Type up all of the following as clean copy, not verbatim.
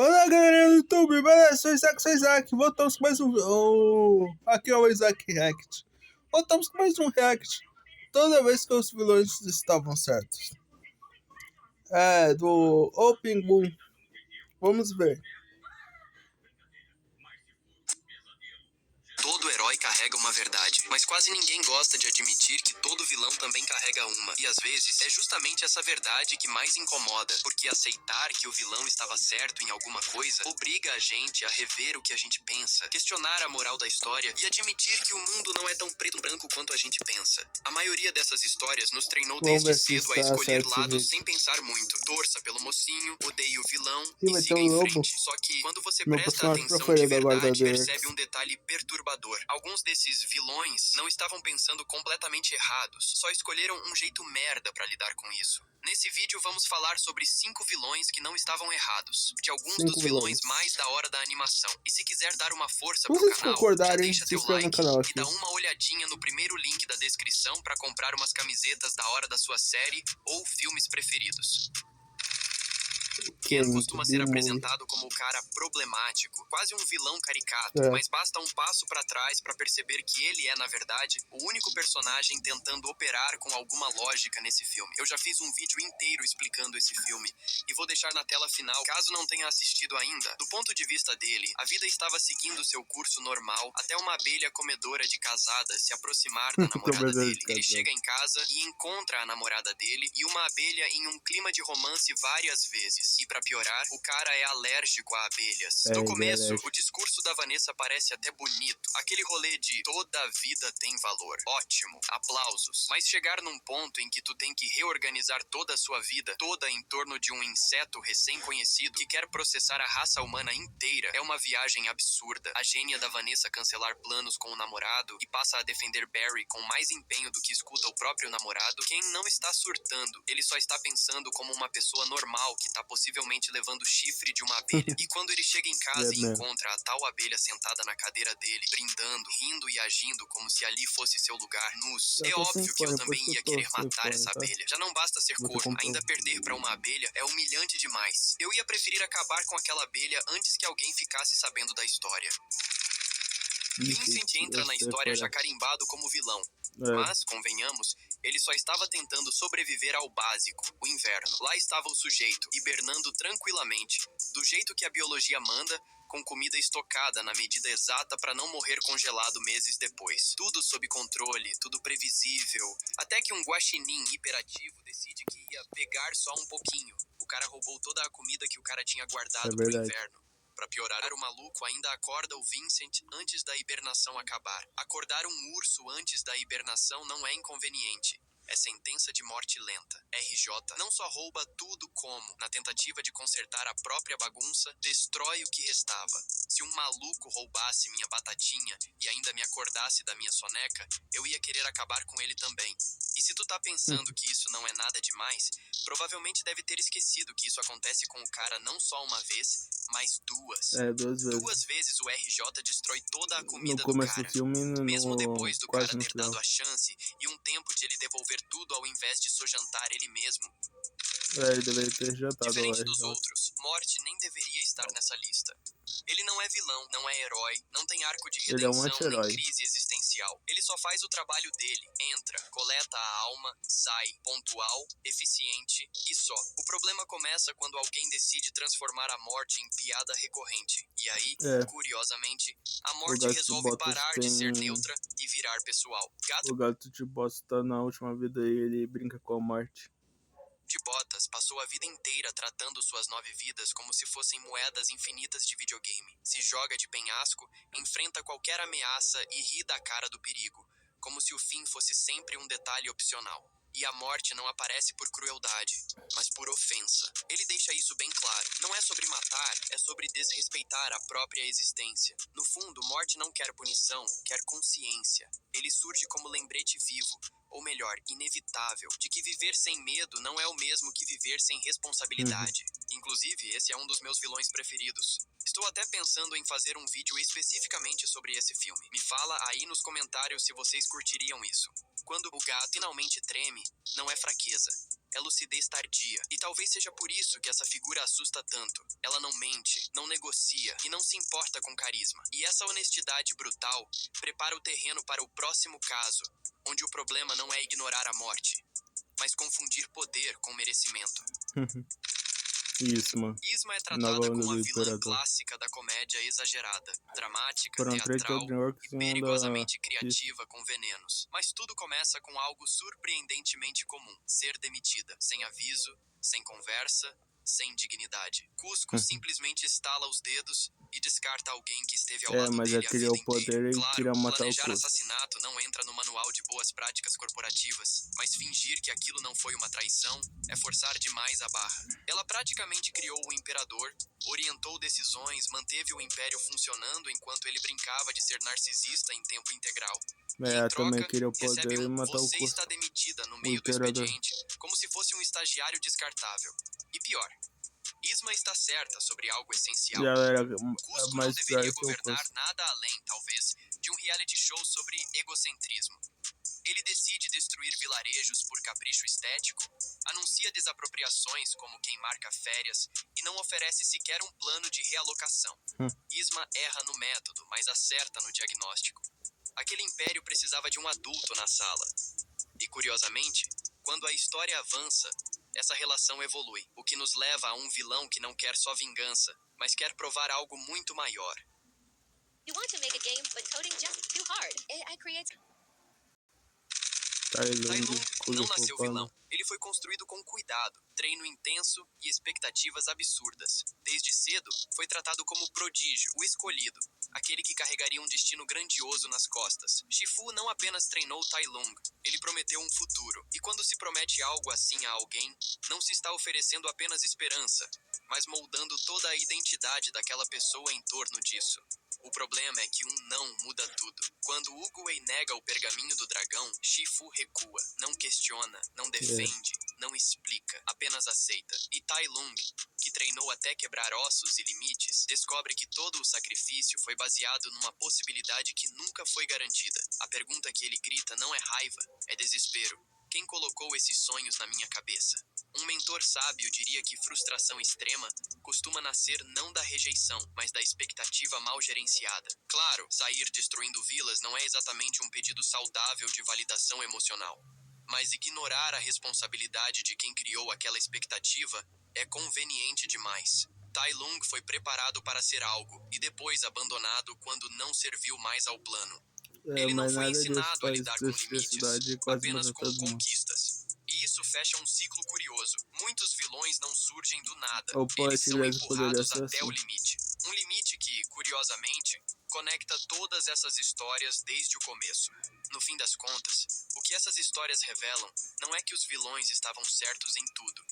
Olá, galera do YouTube, beleza? Sou Isaac. Voltamos com mais um... aqui é o Isaac React. Voltamos com mais um React. Toda vez que os vilões estavam certos. Do Open Boom. Vamos ver. Todo herói carrega uma verdade, mas quase ninguém gosta de admitir que todo vilão também carrega uma. E às vezes é justamente essa verdade que mais incomoda, porque aceitar que o vilão estava certo em alguma coisa obriga a gente a rever o que a gente pensa, questionar a moral da história e admitir que o mundo não é tão preto e branco quanto a gente pensa. A maioria dessas histórias nos treinou desde cedo a escolher lados sem pensar muito. Torça pelo mocinho, odeie o vilão e siga em frente. Só que quando você presta atenção de verdade, percebe um detalhe perturbador. Alguns desses vilões não estavam pensando completamente errados, só escolheram um jeito merda pra lidar com isso. Nesse vídeo vamos falar sobre 5 vilões que não estavam errados, de alguns dos vilões mais da hora da animação. E se quiser dar uma força pro canal, já deixa teu like e dá uma olhadinha no primeiro link da descrição pra comprar umas camisetas da hora da sua série ou filmes preferidos. Ken costuma ser apresentado como o cara problemático, quase um vilão caricato, mas basta um passo pra trás pra perceber que ele é, na verdade, o único personagem tentando operar com alguma lógica nesse filme. Eu já fiz um vídeo inteiro explicando esse filme e vou deixar na tela final, caso não tenha assistido ainda. Do ponto de vista dele, a vida estava seguindo seu curso normal até uma abelha comedora de casadas se aproximar da namorada dele. Ele chega em casa e encontra a namorada dele e uma abelha em um clima de romance várias vezes. E pra piorar, o cara é alérgico a abelhas. No começo, o discurso da Vanessa parece até bonito. Aquele rolê de toda vida tem valor. Ótimo, aplausos. Mas chegar num ponto em que tu tem que reorganizar toda a sua vida, toda em torno de um inseto recém-conhecido que quer processar a raça humana inteira, é uma viagem absurda. A gênia da Vanessa cancelar planos com o namorado e passa a defender Barry com mais empenho do que escuta o próprio namorado. Ken não está surtando, ele só está pensando como uma pessoa normal que tá possivelmente levando chifre de uma abelha. E quando ele chega em casa e encontra a tal abelha sentada na cadeira dele, brindando, rindo e agindo como se ali fosse seu lugar, nus, é óbvio que eu também ia querer matar essa abelha. Já não basta ser corno, ainda perder pra uma abelha é humilhante demais. Eu ia preferir acabar com aquela abelha antes que alguém ficasse sabendo da história. Vincent entra na história já carimbado como vilão, mas, convenhamos, ele só estava tentando sobreviver ao básico, o inverno. Lá estava o sujeito, hibernando tranquilamente, do jeito que a biologia manda, com comida estocada na medida exata para não morrer congelado meses depois. Tudo sob controle, tudo previsível, até que um guaxinim hiperativo decide que ia pegar só um pouquinho. O cara roubou toda a comida que o cara tinha guardado pro inverno. Pra piorar, o maluco ainda acorda o Vincent antes da hibernação acabar. Acordar um urso antes da hibernação não é inconveniente. É sentença de morte lenta. RJ não só rouba tudo como, na tentativa de consertar a própria bagunça, destrói o que restava. Se um maluco roubasse minha batatinha e ainda me acordasse da minha soneca, eu ia querer acabar com ele também. E se tu tá pensando que isso não é nada demais, provavelmente deve ter esquecido que isso acontece com o cara não só uma vez, mas duas. Duas vezes o RJ destrói toda a comida do cara. Mesmo depois do cara ter dado a chance e um tempo de ele devolver tudo ao invés de sojantar ele mesmo. Ele deveria ter jantado. Diferente dos outros, Morte nem deveria estar nessa lista. Ele não é vilão, não é herói, não tem arco de redenção, nem crise existencial. Ele só faz o trabalho dele. Entra, coleta a alma, sai, pontual, eficiente e só. O problema começa quando alguém decide transformar a Morte em piada recorrente. E aí, curiosamente, a Morte resolve parar de ser neutra e virar pessoal. O gato de bosta tá na última vida e ele brinca com a morte. De Botas passou a vida inteira tratando suas 9 vidas como se fossem moedas infinitas de videogame. Se joga de penhasco, enfrenta qualquer ameaça e ri da cara do perigo, como se o fim fosse sempre um detalhe opcional. E a morte não aparece por crueldade, mas por ofensa. Ele deixa isso bem claro. Não é sobre matar, é sobre desrespeitar a própria existência. No fundo, Morte não quer punição, quer consciência. Ele surge como lembrete vivo, ou melhor, inevitável, de que viver sem medo não é o mesmo que viver sem responsabilidade. Inclusive, esse é um dos meus vilões preferidos. Estou até pensando em fazer um vídeo especificamente sobre esse filme. Me fala aí nos comentários se vocês curtiriam isso. Quando o gato finalmente treme, não é fraqueza. É lucidez tardia. E talvez seja por isso que essa figura assusta tanto. Ela não mente, não negocia e não se importa com carisma. E essa honestidade brutal prepara o terreno para o próximo caso, onde o problema não é ignorar a morte, mas confundir poder com merecimento. Isso, mano. Isma é Nova tratada onda como a do vilã Imperador. clássica da comédia exagerada, dramática, Foram 3 teatral Dreamworks e e um perigosamente da... criativa com venenos. Mas tudo começa com algo surpreendentemente comum: ser demitida, sem aviso, sem conversa, sem dignidade. Cusco simplesmente estala os dedos e descarta alguém que esteve ao lado mas dele a vida o poder inteira. e Claro, queria matar o planejar Cusco. assassinato não entra no manual de boas práticas corporativas, mas fingir que aquilo não foi uma traição é forçar demais a barra. Ela praticamente criou o imperador, orientou decisões, manteve o império funcionando enquanto ele brincava de ser narcisista em tempo integral. E em Também troca, queria o recebe poder e matar o "você Cusco. está demitida" no O meio do Imperador. expediente, como se fosse um estagiário descartável. E pior, Isma está certa sobre algo essencial. Já era Cusco não mais deveria pior que o governar Cusco. nada além, talvez, de um reality show sobre egocentrismo. Ele decide destruir vilarejos por capricho estético, anuncia desapropriações como quem marca férias e não oferece sequer um plano de realocação. Isma erra no método, mas acerta no diagnóstico. Aquele império precisava de um adulto na sala. E, curiosamente, quando a história avança, essa relação evolui, o que nos leva a um vilão que não quer só vingança, mas quer provar algo muito maior. You want to make a game, but coding just too hard. I create. Tai Lung não nasceu vilão. Ele foi construído com cuidado, treino intenso e expectativas absurdas. Desde cedo, foi tratado como prodígio, o escolhido, aquele que carregaria um destino grandioso nas costas. Shifu não apenas treinou Tai Lung, ele prometeu um futuro. E quando se promete algo assim a alguém, não se está oferecendo apenas esperança, mas moldando toda a identidade daquela pessoa em torno disso. O problema é que um não muda tudo. Quando Oogway nega o pergaminho do dragão, Shifu recua, não questiona, não defende, não explica, apenas aceita. E Tai Lung, que treinou até quebrar ossos e limites, descobre que todo o sacrifício foi baseado numa possibilidade que nunca foi garantida. A pergunta que ele grita não é raiva, é desespero. Quem colocou esses sonhos na minha cabeça? Um mentor sábio diria que frustração extrema costuma nascer não da rejeição, mas da expectativa mal gerenciada. Claro, sair destruindo vilas não é exatamente um pedido saudável de validação emocional. Mas ignorar a responsabilidade de quem criou aquela expectativa é conveniente demais. Tai Lung foi preparado para ser algo e depois abandonado quando não serviu mais ao plano. Ele não foi ensinado a lidar com limites, apenas com conquistas. E isso fecha um ciclo curioso. Muitos vilões não surgem do nada. Eles são empurrados até o limite. Um limite que, curiosamente, conecta todas essas histórias desde o começo. No fim das contas, o que essas histórias revelam não é que os vilões estavam certos em tudo.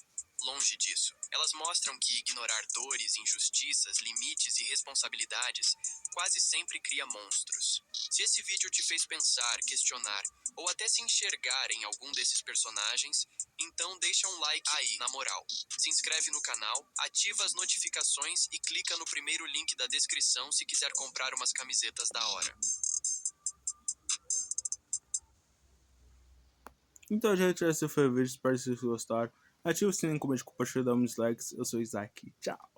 Longe disso. Elas mostram que ignorar dores, injustiças, limites e responsabilidades quase sempre cria monstros. Se esse vídeo te fez pensar, questionar ou até se enxergar em algum desses personagens, então deixa um like aí, na moral. Se inscreve no canal, ativa as notificações e clica no primeiro link da descrição se quiser comprar umas camisetas da hora. Então, gente, esse foi o vídeo. Espero que vocês gostaram. Ative o sininho, comente, compartilhe, dá uns likes. Eu sou o Isaac. Tchau.